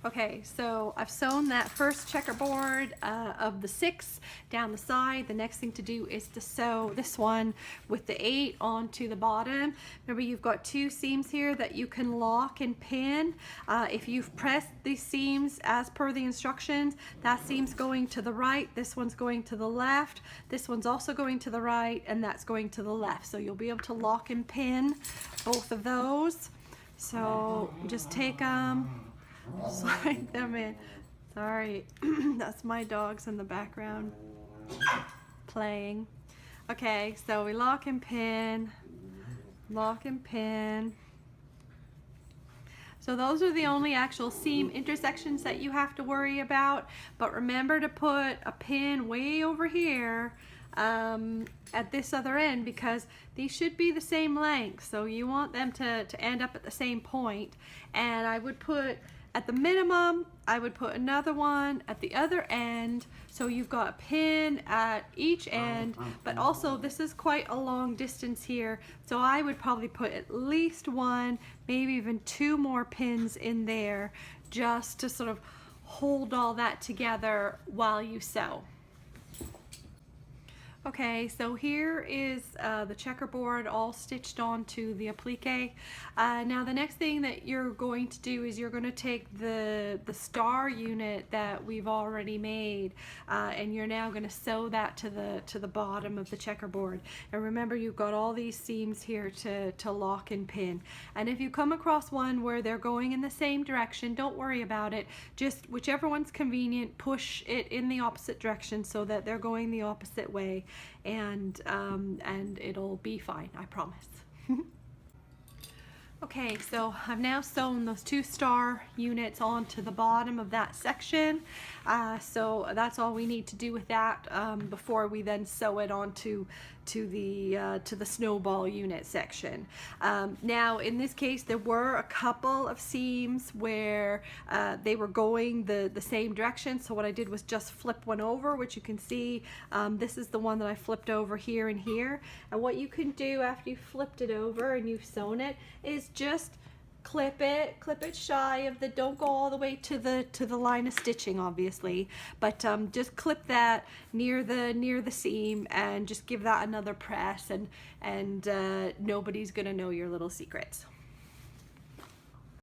Okay, so I've sewn that first checkerboard of the 6 down the side. The next thing to do is to sew this one with the 8 onto the bottom. Remember, you've got 2 seams here that you can lock and pin. If you've pressed these seams as per the instructions, that seam's going to the right, this one's going to the left, this one's also going to the right, and that's going to the left. So you'll be able to lock and pin both of those. So just take them. Slide them in. Sorry, that's my dogs in the background playing. Okay, so we lock and pin, lock and pin. So those are the only actual seam intersections that you have to worry about, but remember to put a pin way over here at this other end, because these should be the same length, so you want them to end up at the same point. And I would put, at the minimum, I would put another one at the other end, so you've got a pin at each end, but also this is quite a long distance here, so I would probably put at least 1, maybe even 2 more pins in there, just to sort of hold all that together while you sew. Okay, so here is the checkerboard all stitched onto the applique. Now the next thing that you're going to do is you're going to take the star unit that we've already made, and you're now going to sew that to the bottom of the checkerboard. And remember, you've got all these seams here to lock and pin. And if you come across one where they're going in the same direction, don't worry about it. Just whichever one's convenient, push it in the opposite direction so that they're going the opposite way. And it'll be fine, I promise. Okay, so I've now sewn those 2 star units onto the bottom of that section. So that's all we need to do with that before we then sew it onto the snowball unit section. Now in this case, there were a couple of seams where they were going the same direction, so what I did was just flip one over, which you can see. This is the one that I flipped over here and here, and what you can do after you've flipped it over and you've sewn it is just clip it shy of the, don't go all the way to the line of stitching obviously, but just clip that near the seam and just give that another press, and nobody's gonna know your little secrets.